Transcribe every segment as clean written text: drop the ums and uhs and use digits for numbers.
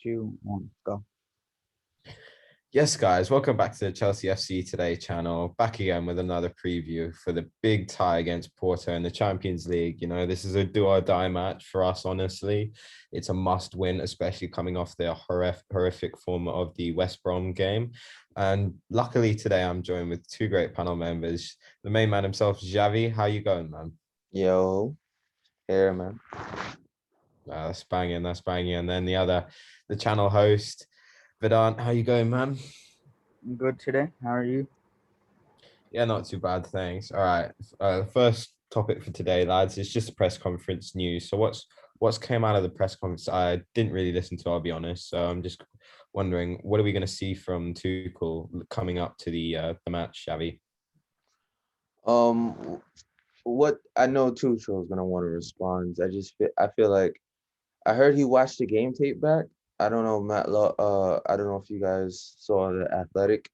2, 1, go. Yes, guys, welcome back to the Chelsea FC Today channel. Back again with another preview for the big tie against Porto in the Champions League. You know, this is a do or die match for us, honestly. It's a must win, especially coming off the horrific form of the West Brom game. And luckily today I'm joined with two great panel members. The main man himself, Xavi. How you going, man? Yo, here, man. That's banging, that's banging. And then the channel host, Vedant. How you going, man? Good today. How are you? Yeah, not too bad, thanks. All right. First topic for today, lads, is just a press conference news. So what's came out of the press conference? I didn't really listen to, I'll be honest. So I'm just wondering, what are we going to see from Tuchel coming up to the match, Xavi? What I know Tuchel is gonna want to respond. I feel like I heard he watched the game tape back. I don't know, I don't know if you guys saw the Athletic.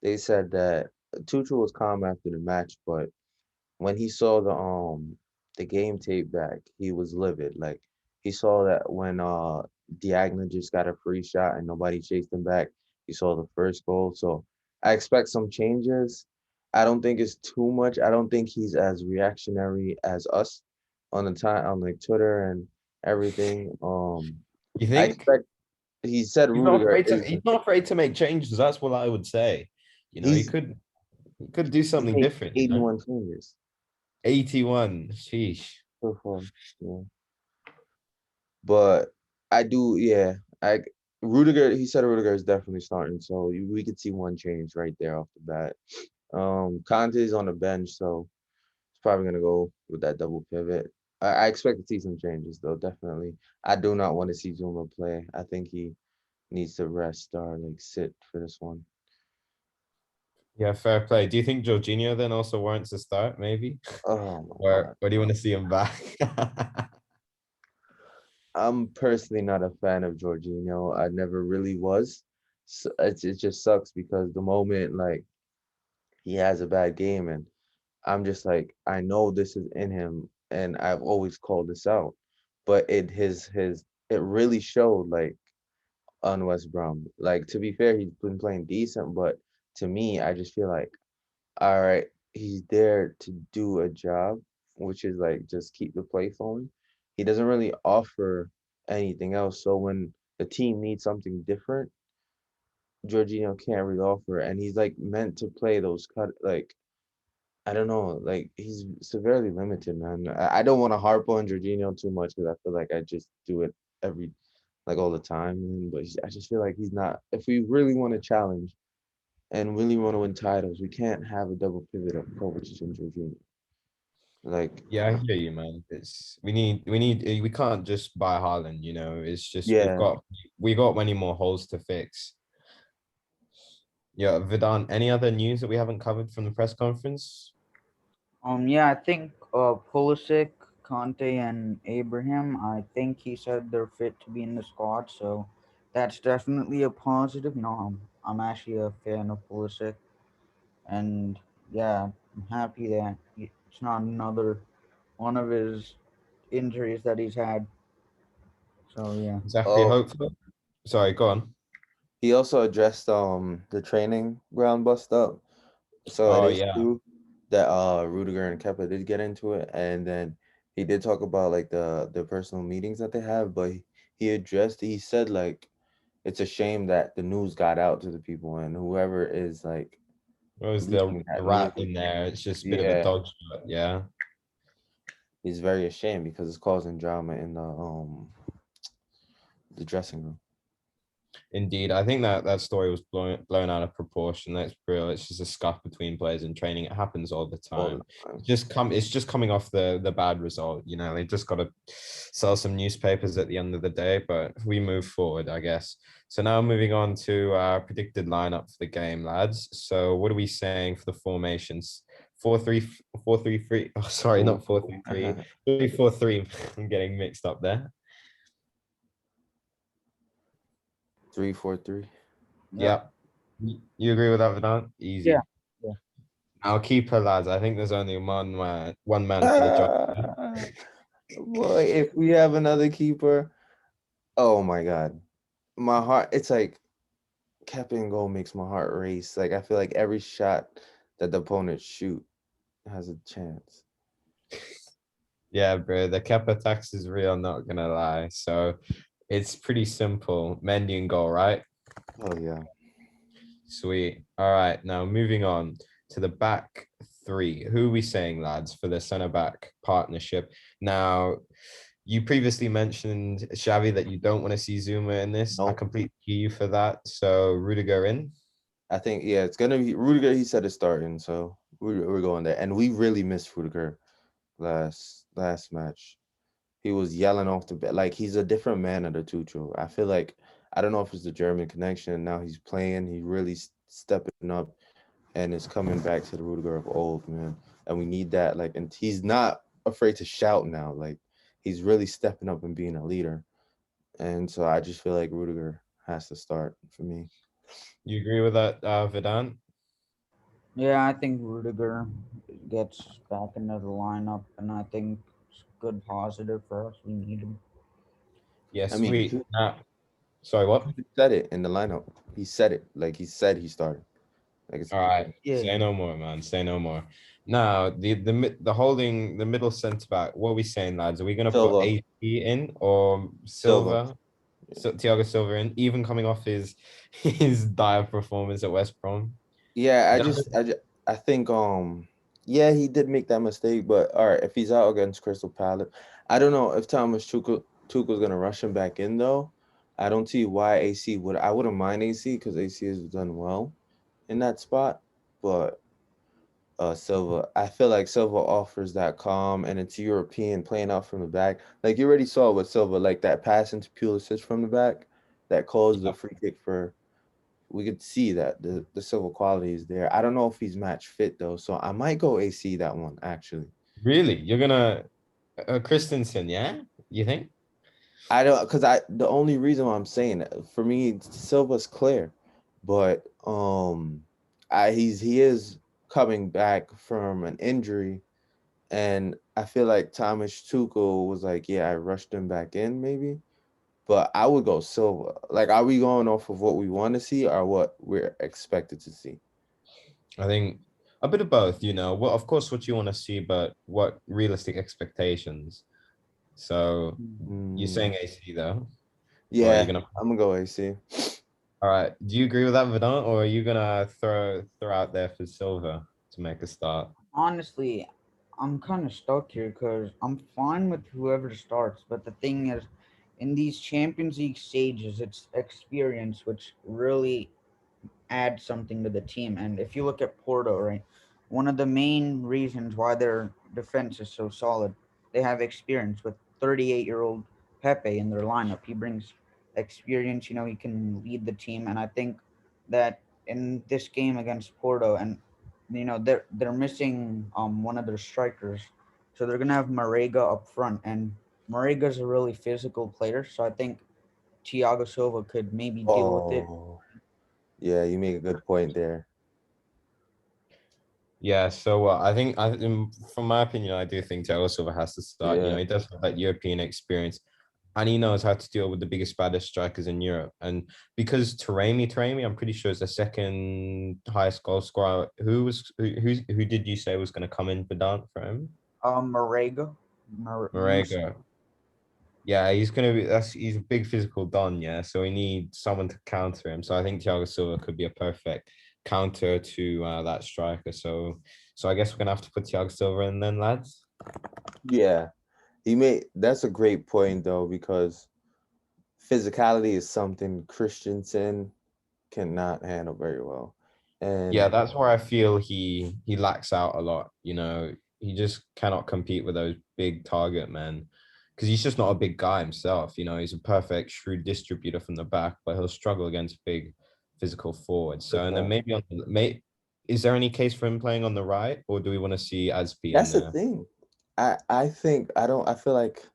They said that Tuchel was calm after the match, but when he saw the game tape back, he was livid. Like he saw that when Diagna just got a free shot and nobody chased him back. He saw the first goal. So I expect some changes. I don't think it's too much. I don't think he's as reactionary as us on the time on like Twitter and everything. You I think expect he said Rudiger is he's not afraid to make changes? That's what I would say. You know, he's he could do something made different, you know? 81 changes 81. Sheesh. so far. Yeah. But I do, yeah. Rudiger, he said Rudiger is definitely starting, so we could see one change right there off the bat. Conte's on the bench, so it's probably gonna go with that double pivot. I expect to see some changes though, definitely. I do not want to see Zuma play. I think he needs to rest or like sit for this one. Yeah, fair play. Do you think Jorginho then also warrants a start, maybe? Oh my God. Or do you want to see him back? I'm personally not a fan of Jorginho. I never really was. So it just sucks because the moment like he has a bad game and I'm just like, I know this is in him and I've always called this out. But it really showed like on West Brom. Like to be fair, he's been playing decent, but to me, I just feel like, all right, he's there to do a job, which is like just keep the play flowing. He doesn't really offer anything else. So when the team needs something different, Jorginho can't really offer, and he's like meant to play those cut like I don't know, like he's severely limited, man. I don't want to harp on Jorginho too much because I feel like I just do it every like all the time, man. But I just feel like he's not. If we really want to challenge and really want to win titles, we can't have a double pivot of Kovacic and Jorginho. Like, Yeah, I hear you, man. We can't just buy Haaland, you know. It's just yeah, we got many more holes to fix. Yeah, Vidant, any other news that we haven't covered from the press conference? Yeah, I think Pulisic, Conte, and Abraham. I think he said they're fit to be in the squad, so that's definitely a positive. I'm actually a fan of Pulisic, and yeah, I'm happy that it's not another one of his injuries that he's had. So yeah. Exactly, oh, hopeful. Sorry, go on. he also addressed the training ground bust up. So it Oh is yeah. true that Rudiger and Kepa did get into it, and then he did talk about like the personal meetings that they have, but he said like it's a shame that the news got out to the people and whoever is like What was leaking the that rat news. in there? It's just a bit of a Yeah, dodge, but yeah. he's very ashamed because it's causing drama in the dressing room. Indeed, I think that story was blown out of proportion. That's real. It's just a scuff between players in training. It happens all the All the time. time. It's just coming off the bad result. You know, they just got to sell some newspapers at the end of the day. But we move forward, I guess. So now moving on to our predicted lineup for the game, lads. So what are we saying for the formations? 4-3, 4-3-3. Oh, sorry, Ooh. not 4-3-3. 3-4-3. I'm getting mixed up there. 3-4-3. Yeah. Yeah. You agree with that, Vedant? Yeah. Easy. Yeah. Our keeper, lads. I think there's only one man for the job. Boy, if we have another keeper, oh my God. my heart. It's like Kepa and goal makes my heart race. Like I feel like every shot that the opponent shoot has a chance. Yeah, bro, the Kepa tax is real, not gonna lie. So it's pretty simple. Mendy and goal, right? Oh yeah. Sweet. All right, now moving on to the back three. Who are we saying, lads, for the centre back partnership? Now, you previously mentioned, Xavi, that you don't want to see Zuma in this. I Nope. completely hear you for that. So Rudiger in. I think yeah, it's gonna be Rudiger. He said it's starting, so we're going there. And we really missed Rudiger last match. He was yelling off the bed like he's a different man under Tuchel. I feel like I don't know if it's the German connection. Now he's playing. He really stepping up, and is coming back to the Rudiger of old, man. And we need that. Like, and he's not afraid to shout now. Like, he's really stepping up and being a leader. And so I just feel like Rudiger has to start for me. You agree with that, Vedant? Yeah, I think Rudiger gets back into the lineup, and I think it's good positive for us. We need him. Yeah, I mean, sweet. Sorry, what? he said it in the lineup. He said it. Like he said he started. Like it's All right, Yeah. say no more, man. Say no more. Now, the holding the middle centre back. What are we saying, lads? Are we gonna put Silva. AP in or Silva. Silva? So Thiago Silva in, even coming off his his dire performance at West Brom. Yeah, Is that I think yeah, he did make that mistake, but all right, if he's out against Crystal Palace, I don't know if Tuchel's gonna rush him back in though. I don't see why AC would. I wouldn't mind AC because AC has done well in that spot, but Silva, I feel like Silva offers that calm and it's European playing out from the back. Like you already saw with Silva, like that pass into Pulisic from the back that caused the free kick for we could see that the civil quality is there. I don't know if he's match fit though, so I might go AC that one actually. really? You're gonna Christensen, yeah? You think? I don't because I the only reason why I'm saying that, for me Silva's clear, but he is coming back from an injury, and I feel like Thomas Tuchel was like, yeah, I rushed him back in maybe, but I would go Silva. Like, are we going off of what we want to see or what we're expected to see? I think a bit of both, you know. Well, of course, what you want to see, but what realistic expectations. So you're Mm, saying AC though, or are you yeah, gonna? I'm gonna go AC. All right. Do you agree with that, Vedant, or are you gonna throw out there for Silva to make a start? Honestly, I'm kind of stuck here because I'm fine with whoever starts, but the thing is, in these Champions League stages, it's experience which really add something to the team. And if you look at Porto, right, one of the main reasons why their defense is so solid, they have experience with 38-year-old Pepe in their lineup. He brings experience, he can lead the team. And I think that in this game against Porto, and they're missing one of their strikers, so they're gonna have Marega up front, and Marega's a really physical player, so I think Thiago Silva could maybe deal with it. Oh, yeah, you make a good point there. Yeah, so from my opinion, I do think Thiago Silva has to start. You know, Yeah, he does have that European experience, and he knows how to deal with the biggest, baddest strikers in Europe. And because Taremi, I'm pretty sure is the second highest goal scorer. Who did you say was going to come in for dance for him? Marega, Musa. Marega. Yeah, he's a big physical don, yeah. So we need someone to counter him. So I think Thiago Silva could be a perfect counter to that striker. So I guess we're gonna have to put Thiago Silva in then, lads. yeah. He made that's a great point though because physicality is something Christensen cannot handle very well, Yeah, and that's where I feel he lacks out a lot. You know, he just cannot compete with those big target men because he's just not a big guy himself. You know, he's a perfect shrewd distributor from the back, but he'll struggle against big physical forwards. So, that's and then fact. maybe is there any case for him playing on the right, or do we want to see Aspi in That's the there? thing. I think I don't. I feel like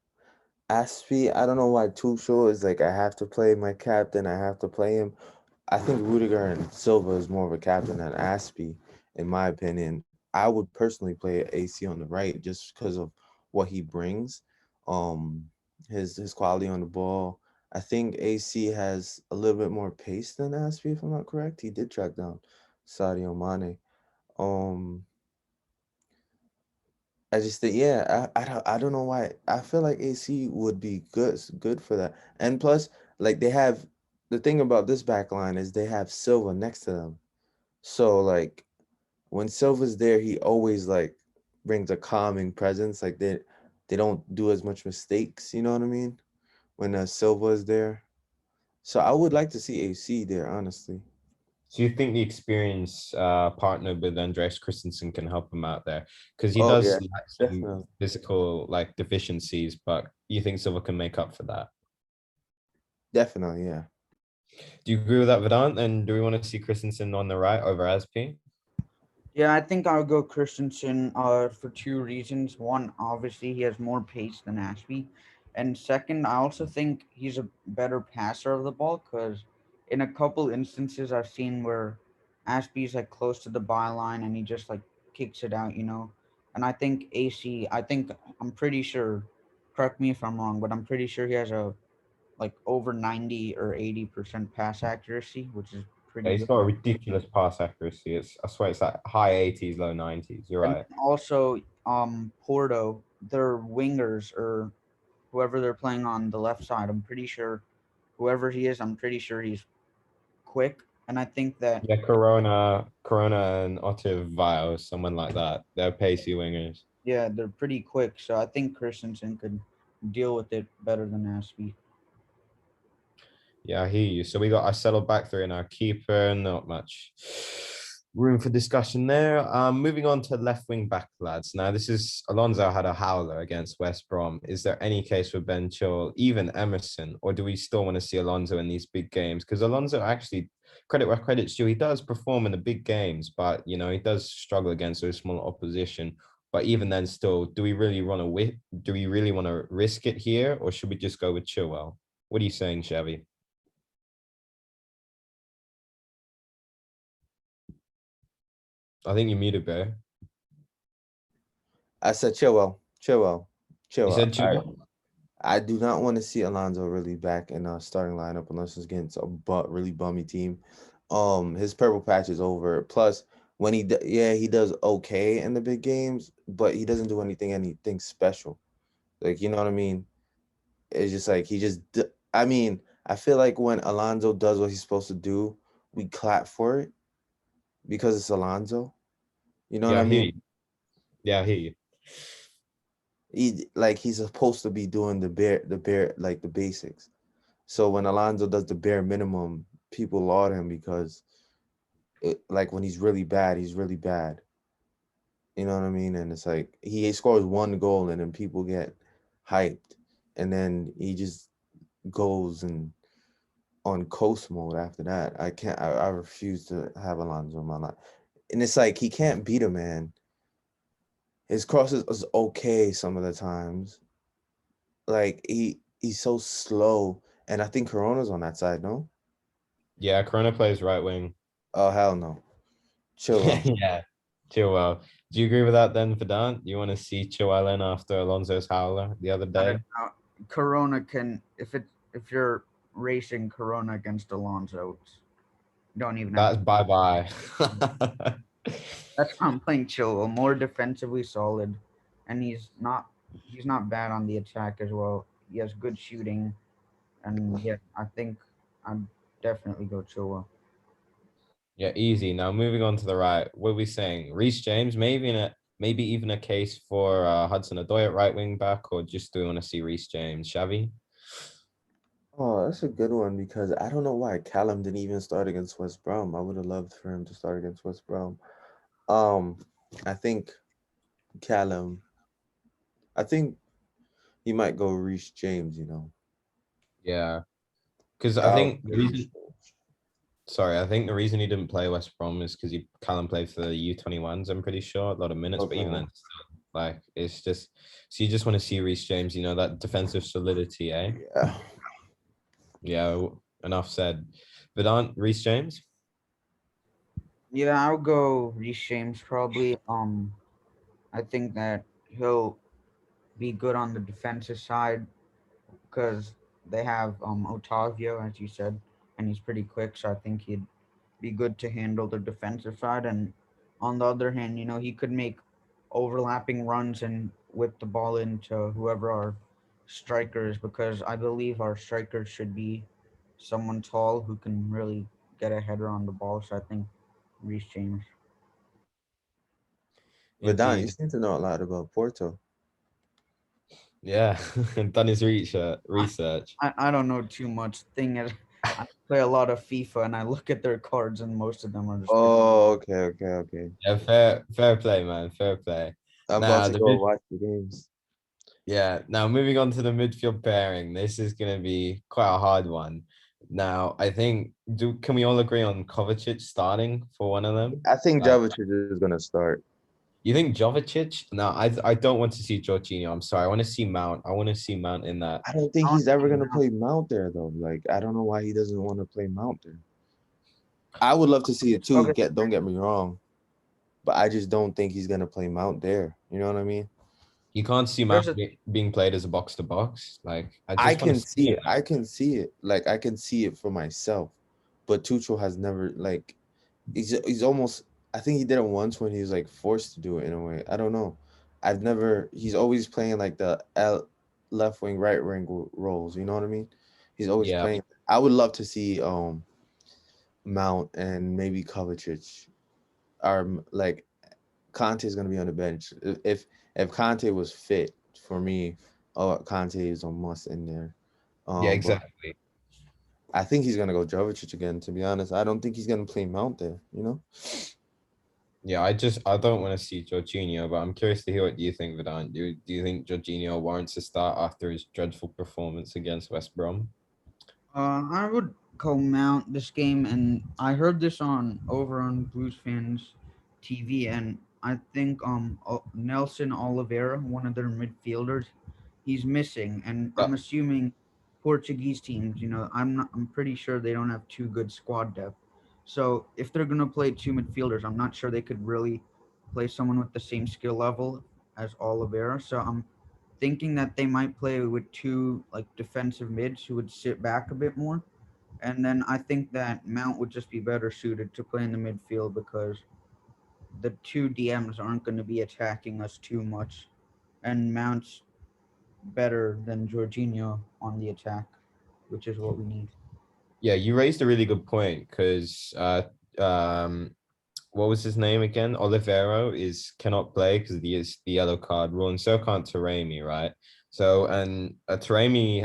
Aspie. I don't know why Tuchel is like I have to play my captain. I have to play him. I think Rudiger and Silva is more of a captain than Aspie, in my opinion. I would personally play AC on the right just because of what he brings, um, his quality on the ball. I think AC has a little bit more pace than Aspie, if I'm not correct. He did track down Sadio Mane. Um, I just think, yeah, I don't know why. I feel like AC would be good for that. And plus, like they have the thing about this back line is they have Silva next to them. So like when Silva's there, he always like brings a calming presence. Like they don't do as much mistakes. You know what I mean? When Silva is there. So I would like to see AC there, honestly. So you think the experience partnered with Andreas Christensen can help him out there? Because he Oh yeah, does lack some definitely, physical like deficiencies, but you think Silva can make up for that? definitely, yeah. Do you agree with that, Vedant? And do we want to see Christensen on the right over Aspi? Yeah, I think I'll go Christensen for two reasons. One, obviously, he has more pace than Ashby. And second, I also think he's a better passer of the ball because in a couple instances I've seen where Ashby's like close to the byline and he just like kicks it out, you know. And I think I'm pretty sure, correct me if I'm wrong, but I'm pretty sure he has a like over 90 or 80% pass accuracy, which is Yeah, pretty he's good. got a ridiculous pass accuracy. I swear it's like high 80s, low 90s. You're And right. also Porto, their wingers or whoever they're playing on the left side. I'm pretty sure whoever he is, I'm pretty sure he's quick, and I think that Yeah, Corona and Otto Vile, someone like that. They're pacey wingers. yeah, they're pretty quick. So I think Christensen could deal with it better than Aspie. Yeah, I hear you. So we got our settled back three and our keeper. Not much room for discussion there. Moving on to left wing back, lads. Now, this is Alonso had a howler against West Brom. Is there any case for Ben Chilwell, even Emerson, or do we still want to see Alonso in these big games? Because Alonso actually, credit where credit's due, he does perform in the big games, but you know he does struggle against those small opposition. But even then, still, do we really want to risk it here, or should we just go with Chilwell? What are you saying, Xavi? I think you muted, bro. I said Chilwell, Chilwell, You Chilwell. said Chilwell? I do not want to see Alonso really back in a starting lineup unless it's against a really bummy team. His purple patch is over. Plus, when yeah, he does okay in the big games, but he doesn't do anything special. Like you know what I mean? It's just like I mean, I feel like when Alonso does what he's supposed to do, we clap for it because it's Alonso. You know what Yeah, I I hear mean? you. Yeah, I hear you. He's supposed to be doing the bare like the basics. So when Alonso does the bare minimum, people laud him because like when he's really bad, he's really bad. You know what I mean? And it's like he scores one goal and then people get hyped, and then he just goes and on coast mode after that. I can't. I refuse to have Alonso in my life. And it's like he can't beat a man. His crosses is okay some of the times. Like he's so slow, and I think Corona's on that side. No, Yeah, Corona plays right wing. oh hell no, Chilwell. Yeah, Chilwell. Do you agree with that then, Vedant? You want to see Chilwell in after Alonso's howler the other I don't day? know. Corona can if you're racing Corona against Alonso, you don't even have to. That's bye bye. That's why I'm playing Chilwell, more defensively solid, and he's not bad on the attack as well. He has good shooting, and yeah, I think I'd definitely go Chilwell. Yeah, easy. Now moving on to the right. What are we saying? Reece James, maybe even a case for Hudson Odoi at right wing back, or just do we want to see Reece James? Xavi? Oh, that's a good one because I don't know why Callum didn't even start against West Brom. I would have loved for him to start against West Brom. Um, I think Callum. I think he might go Reece James. You know. Yeah, because I I'll think the say Reece reason James. Sorry, I think the reason he didn't play West Brom is because he Callum played for the U21s. I'm pretty sure a lot of minutes, but even Okay. then, still, like it's just so you just want to see Reece James. You know that defensive solidity, eh? Yeah. Yeah. Enough said. Vidant, Reece James. Yeah, I'll go Reece James probably. I think that he'll be good on the defensive side because they have Otavio, as you said, and he's pretty quick, so I think he'd be good to handle the defensive side. And on the other hand, he could make overlapping runs and whip the ball into whoever our strikers, because I believe our strikers should be someone tall who can really get a header on the ball. So I think Reece James. Vadan, you Indeed. seem to know a lot about Porto. Yeah, done his research. I don't know too much. Thing is, I play a lot of FIFA and I look at their cards, and most of them are just pretty. Oh, okay. Yeah, fair play, man. Fair play. I'm about Now to the go mid, watch the games. yeah. Now moving on to the midfield pairing. This is gonna be quite a hard one. Now I think can we all agree on Kovacic starting for one of them? I think Like, Jovic is gonna start. you think Jovicic? No, I don't want to see Jorginho. I'm sorry. I want to see Mount. I want to see Mount in that. I don't think I want he's to ever see gonna Mount. play Mount there though. Like I don't know why he doesn't want to play Mount there. I would love to see it too. Okay, Don't get me wrong, but I just don't think he's gonna play Mount there. You know what I mean? You can't see there's Mount a being played as a box to box. Like I I just want can to see see it. it. I can see it. Like I can see it for myself. But Tuchel has never like he's almost I think he did it once when he was like forced to do it in a way. I don't know. I've never he's always playing like the left wing, right wing roles, you know what I mean? He's always Yeah, playing. I would love to see Mount and maybe Kovacic are like Conte is gonna be on the bench. If Conte was fit for me, oh Conte is a must in there. yeah, But exactly. I think he's gonna go Jovic again. To be honest, I don't think he's gonna play Mount there. You know, Yeah, I don't want to see Jorginho, but I'm curious to hear what you think, Vedant. Do you think Jorginho warrants a start after his dreadful performance against West Brom? I would call Mount this game, and I heard this on Blues fans TV, and I think Nelson Oliveira, one of their midfielders, he's missing, and Yeah, I'm assuming Portuguese teams, I'm pretty sure they don't have too good squad depth. So if they're gonna play two midfielders, I'm not sure they could really play someone with the same skill level as Oliveira. So I'm thinking that they might play with two like defensive mids who would sit back a bit more. And then I think that Mount would just be better suited to play in the midfield because the two DMs aren't going to be attacking us too much. And Mount's better than Jorginho on the attack, which is what we need. yeah, you raised a really good point because um what was his name again? Olivero is cannot play because of the yellow card rule, and so can't Taremi, right? So and Taremi,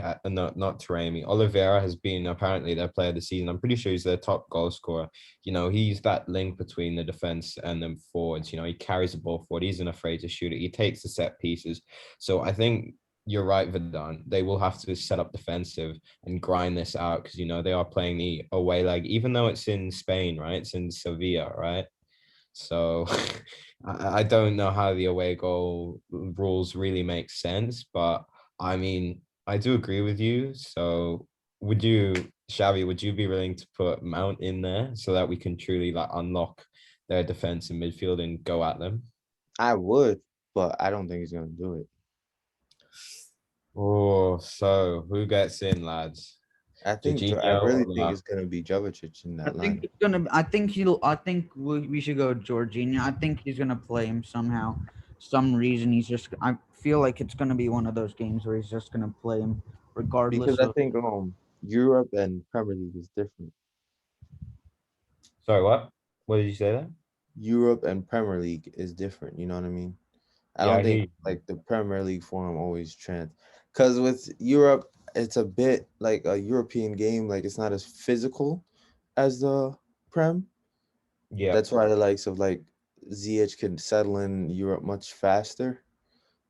not Taremi, Oliveira has been apparently their player of the season. I'm pretty sure he's their top goal scorer. He's that link between the defense and the forwards. He carries the ball forward. He's not afraid to shoot it. He takes the set pieces. So I think you're right, Vidal. They will have to set up defensive and grind this out because they are playing the away leg, even though it's in Spain, right? It's in Sevilla, right? So I don't know how the away goal rules really make sense, but I mean, I do agree with you. So Xavi, would you be willing to put Mount in there so that we can truly like unlock their defense and midfield and go at them? I would, but I don't think he's gonna do it. Oh, so who gets in, lads? I Jorginho really or think it's gonna be Jovic in I that think line. it's gonna. I think he'll. I think we should go Jorginho. I think he's gonna play him somehow, some reason. He's just. I feel like it's gonna be one of those games where he's just gonna play him, Because regardless I of. think Europe and Premier League is different. sorry, what? What did you say there? Europe and Premier League is different. You know what I mean? I Yeah, don't I hear think you. like the Premier League form always trend. Because with Europe, it's a bit like a European game. Like it's not as physical as the Prem. Yeah. That's why the likes of like ZH can settle in Europe much faster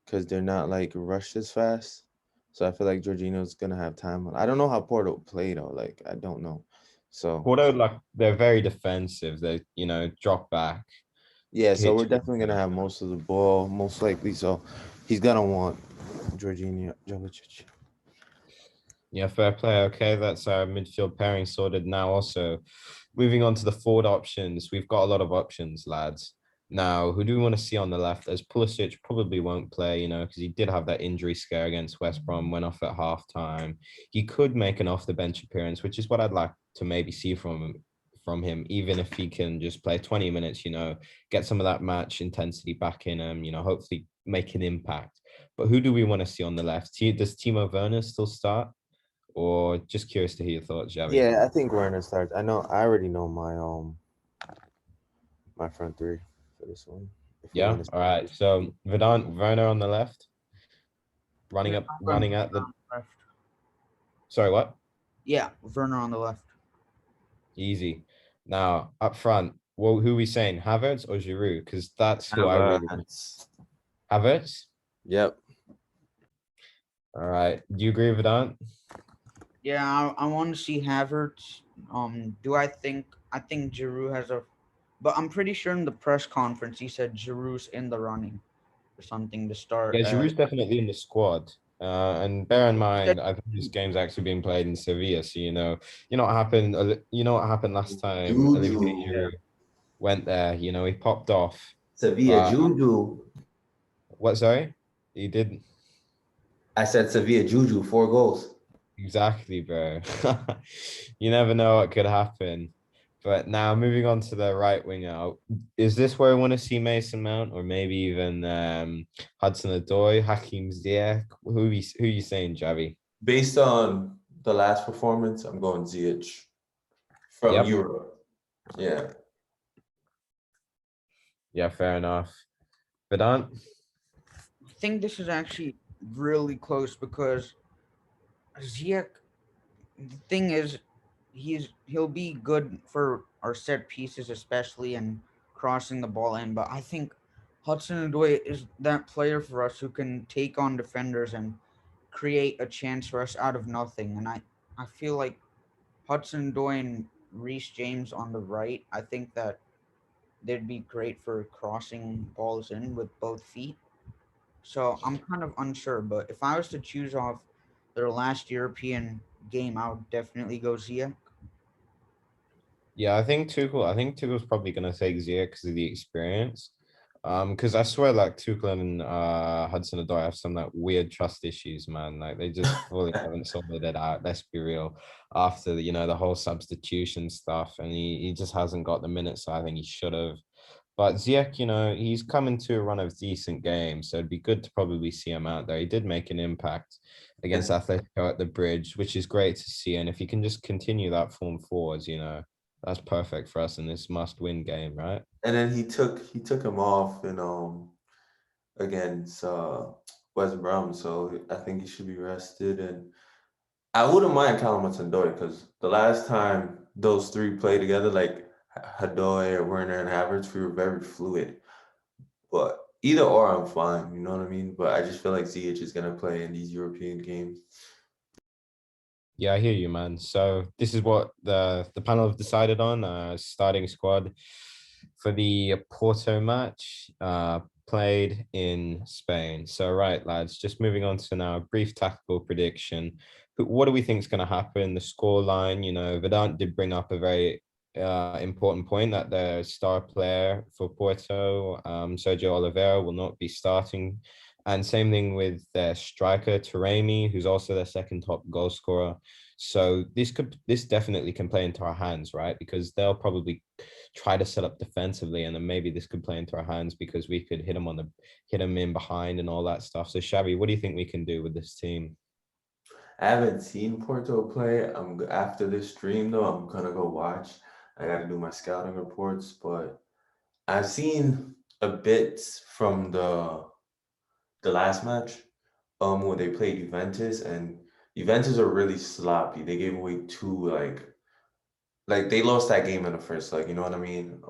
because they're not like rushed as fast. So I feel like Jorginho's gonna have time. I don't know how Porto play though. Like I don't know. So Porto, like they're very defensive. They, drop back, yeah, so we're hit. definitely gonna have most of the ball, most likely. So he's gonna want Jorginho Jovic. Yeah, fair play. Okay, that's our midfield pairing sorted now. Also, moving on to the forward options, we've got a lot of options, lads. Now, who do we want to see on the left? As Pulisic probably won't play, because he did have that injury scare against West Brom, went off at halftime. He could make an off the bench appearance, which is what I'd like to maybe see from him, even if he can just play 20 minutes, get some of that match intensity back in him, hopefully make an impact. But who do we want to see on the left? Does Timo Werner still start? Or just curious to hear your thoughts, Xavi? Yeah, I think Werner starts. I already know my front three for this one. If we're Yeah. gonna All stick right. with So Werner on the left, Yeah, I'm going running at Werner the. on the left. Sorry, what? Yeah, Werner on the left. Easy. Now up front, well, who are we saying? Havertz or Giroud? Because that's who I really Havertz. Havertz. Yep. All right. Do you agree with that? Yeah, I want to see Havertz. Do I think Giroud has a, but I'm pretty sure in the press conference he said Giroud's in the running for something to start Yeah, at. Giroud's definitely in the squad. And bear in He said, mind, I think this game's actually being played in Sevilla. So you know what happened. You know what happened last time. Juju. Olivier Giroud went there. He popped off. Sevilla But Juju. what? Sorry, he did I said Sevilla Juju, 4 goals. exactly, bro. You never know what could happen. But now moving on to the right wing out, is this where I want to see Mason Mount or maybe even Hudson Odoi, Hakim Ziyech? Who you saying, Javi? Based on the last performance, I'm going ZH from Yep. Europe. Yeah. Yeah, fair enough. Vedant? I think this is actually really close because Ziyech. The thing is, he'll be good for our set pieces, especially and crossing the ball in. But I think Hudson Odoi is that player for us who can take on defenders and create a chance for us out of nothing. And I feel like Hudson Odoi and Reece James on the right. I think that they'd be great for crossing balls in with both feet. So I'm kind of unsure, but if I was to choose off their last European game, I would definitely go Zia. Yeah, I think Tuchel's probably gonna take Ziyech because of the experience. Because I swear, like Tuchel and Hudson Odoi have some like weird trust issues, man. Like they just fully haven't sorted it out. Let's be real. After the whole substitution stuff, and he just hasn't got the minutes I think he should have. But Ziyech, he's coming to a run of decent games, so it'd be good to probably see him out there. He did make an impact against And Atletico at the Bridge, which is great to see. And if he can just continue that form forwards, that's perfect for us in this must-win game, right? and then he took him off in against West Brom, so I think he should be rested. And I wouldn't mind Callum Hudson-Odoi because the last time those three played together, like Hadoy, Werner, and Havertz, we were very fluid. But either or, I'm fine. You know what I mean? But I just feel like ZH is gonna play in these European games. Yeah, I hear you, man. So this is what the panel have decided on. Starting squad for the Porto match, played in Spain. So right, lads, just moving on to now a brief tactical prediction. What do we think is going to happen? The score line, Vedant did bring up a very important point that the star player for Porto, Sergio Oliveira, will not be starting. And same thing with their striker, Taremi, who's also their second top goal scorer. So this definitely can play into our hands, right? Because they'll probably try to set up defensively, and then maybe this could play into our hands because we could hit them in behind and all that stuff. So Xavi, what do you think we can do with this team? I haven't seen Porto play. After this stream though, I'm gonna go watch. I got to do my scouting reports, but I've seen a bit from the last match, when they played Juventus, and Juventus are really sloppy. They gave away two like they lost that game in the first leg. You know what I mean?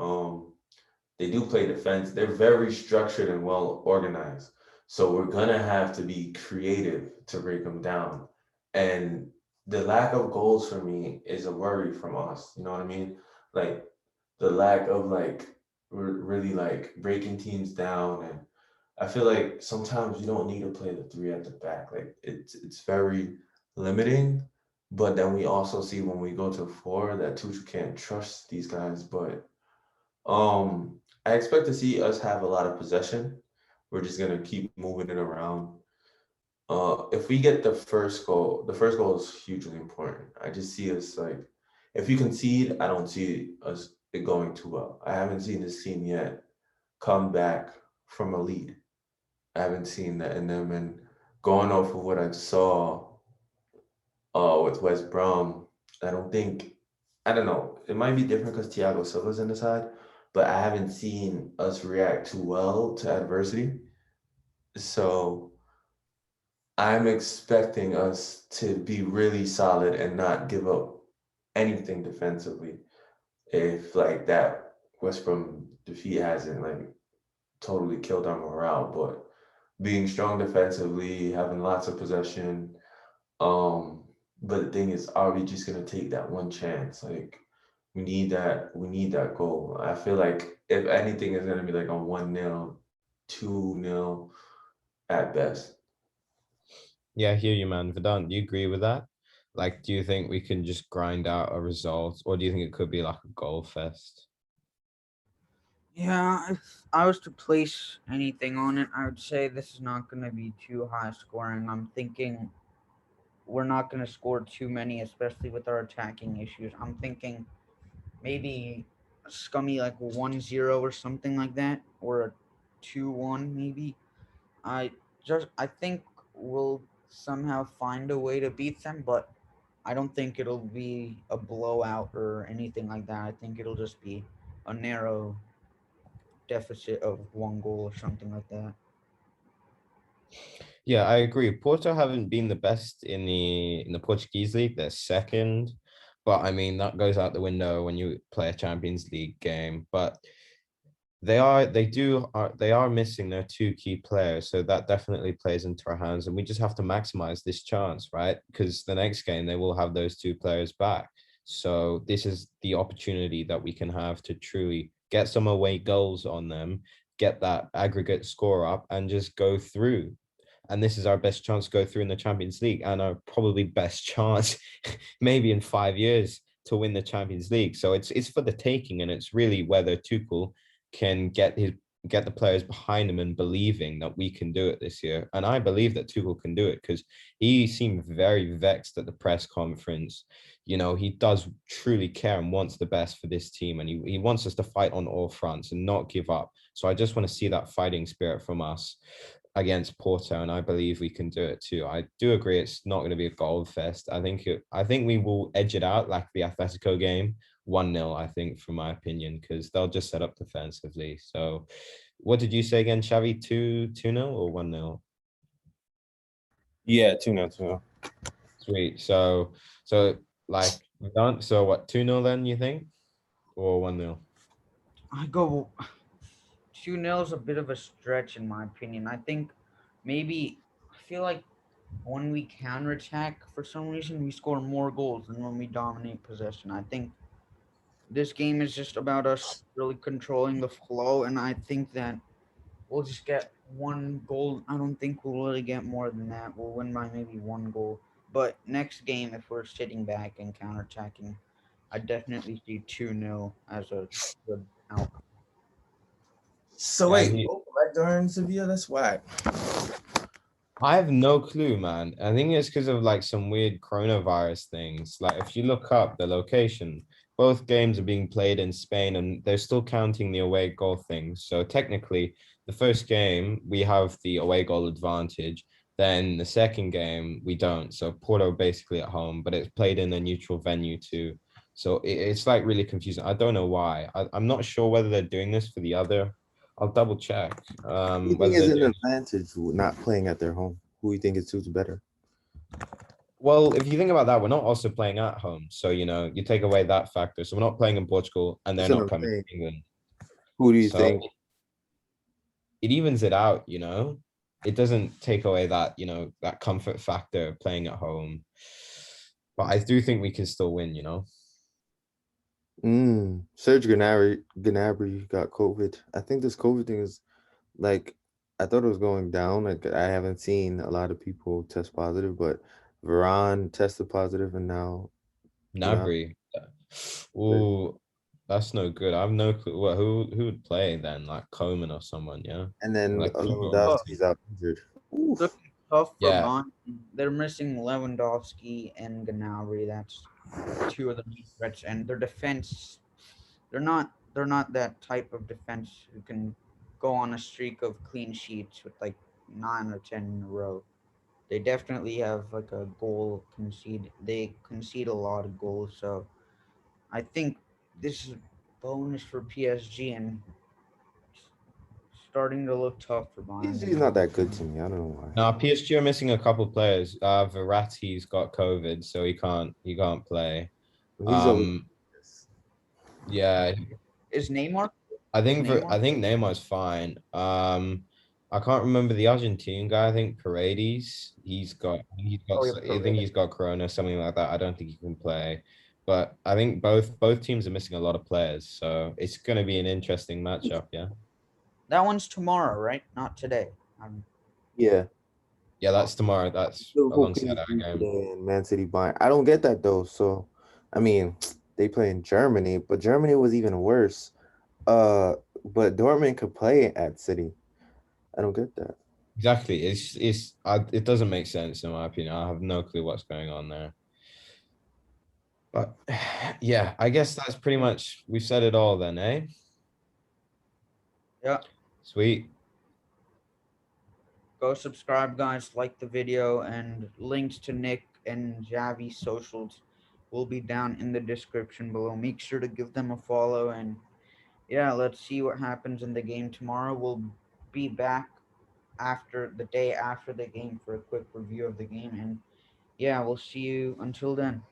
They do play defense. They're very structured and well organized. So we're gonna have to be creative to break them down. And the lack of goals for me is a worry from us. You know what I mean? Like the lack of really like breaking teams down. And I feel like sometimes you don't need to play the three at the back. Like it's very limiting. But then we also see when we go to four that Tuchel can't trust these guys. But I expect to see us have a lot of possession. We're just gonna keep moving it around. If we get the first goal is hugely important. I just see us like, if you concede, I don't see us it going too well. I haven't seen this team yet come back from a lead. I haven't seen that in them, and going off of what I saw with West Brom, I don't think I don't know. It might be different because Thiago Silva's in the side, but I haven't seen us react too well to adversity. So I'm expecting us to be really solid and not give up anything defensively. If like that West Brom defeat hasn't like totally killed our morale, but being strong defensively, having lots of possession. Um, but the thing is, are we just gonna take that one chance? Like we need that goal. I feel like if anything is gonna be like a 1-0, 2-0 at best. Yeah, I hear you, man. Vedant, do you agree with that? Like, do you think we can just grind out a result, or do you think it could be like a goal fest? Yeah, if I was to place anything on it, I would say this is not going to be too high scoring. I'm thinking we're not going to score too many, especially with our attacking issues. I'm thinking maybe a scummy like 1-0 or something like that, or a 2-1 maybe. I think we'll somehow find a way to beat them, but I don't think it'll be a blowout or anything like that. I think it'll just be a narrow deficit of one goal or something like that. Yeah, I agree. Porto haven't been the best in the Portuguese league. They're second, but I mean that goes out the window when you play a Champions League game. But they are missing their two key players, so that definitely plays into our hands, and we just have to maximize this chance, right? Because the next game they will have those two players back. So this is the opportunity that we can have to truly get some away goals on them, get that aggregate score up, and just go through. And this is our best chance to go through in the Champions League, and our probably best chance, maybe in 5 years, to win the Champions League. So it's for the taking, and it's really whether Tuchel can get the players behind him and believing that we can do it this year. And I believe that Tuchel can do it because he seemed very vexed at the press conference. You know, he does truly care and wants the best for this team, and he wants us to fight on all fronts and not give up. So I just want to see that fighting spirit from us against Porto, and I believe we can do it too. I do agree it's not going to be a goal fest. I think we will edge it out like the Atletico game, 1-0, I think, from my opinion, because they'll just set up defensively. So what did you say again, Xavi? 2-0 or 1-0? Yeah, 2-0, 2-0. Sweet. So like done. So what, 2-0 then, you think? Or 1-0? I go 2-0 is a bit of a stretch in my opinion. I think maybe I feel like when we counterattack for some reason we score more goals than when we dominate possession. I think this game is just about us really controlling the flow, and I think that we'll just get one goal. I don't think we'll really get more than that. We'll win by maybe one goal. But next game, if we're sitting back and counterattacking, I definitely see 2-0 as a good outcome. So Yeah, wait, oh, Black during Sevilla, that's whack. I have no clue, man. I think it's because of like some weird coronavirus things. Like if you look up the location, both games are being played in Spain and they're still counting the away goal thing. So technically, the first game we have the away goal advantage. Then the second game we don't. So Porto basically at home, but it's played in a neutral venue too. So it's like really confusing. I don't know why. I'm not sure whether they're doing this for the other. I'll double check Who do you think whether is they're an doing. advantage not playing at their home? Who do you think it suits better? Well, if you think about that, we're not also playing at home. So, you know, you take away that factor. So we're not playing in Portugal and they're That's what not I'm coming saying. to England. Who do you So think? it evens it out, you know. It doesn't take away that, you know, that comfort factor of playing at home. But I do think we can still win, you know. Serge Gnabry got COVID. I think this COVID thing is like I thought it was going down. Like I haven't seen a lot of people test positive, but Varane tested positive, and now you know. Nabry. Ooh. That's no good. I have no clue. What who would play then? Like Coleman or someone, yeah? And then Like Oh, Lewandowski's out injured. Oof. looking tough for yeah, Bayern. They're missing Lewandowski and Gnabry. That's two of the main threats, and their defense. They're not that type of defense who can go on a streak of clean sheets with like 9 or 10 in a row. They definitely have like a goal concede. They concede a lot of goals, so I think this is bonus for PSG and starting to look tough for Bayern PSG's Munich. not that good to me. I don't know why. now PSG are missing a couple players. Verratti's got COVID, so he can't play. He's over. Um, yeah, Is Neymar? I Is think Neymar? I think Neymar's fine. I can't remember the Argentine guy. I think Paredes. Oh, yeah, I think he's got Corona, something like that. I don't think he can play. But I think both teams are missing a lot of players, so it's going to be an interesting matchup. Yeah, That one's tomorrow, right? Not today. Yeah. yeah, that's tomorrow. That's Liverpool alongside our PSG game. today and Man City Bayern. I don't get that though. So, I mean, they play in Germany, but Germany was even worse. Uh, but Dortmund could play at City. I don't get that. Exactly. It doesn't make sense in my opinion. I have no clue what's going on there. But yeah, I guess that's pretty much we've said it all then, eh? Yeah. Sweet. Go subscribe, guys. Like the video, and links to Nick and Xavi's socials will be down in the description below. Make sure to give them a follow, and yeah, let's see what happens in the game tomorrow. We'll be back after the day after the game for a quick review of the game, and yeah, we'll see you until then.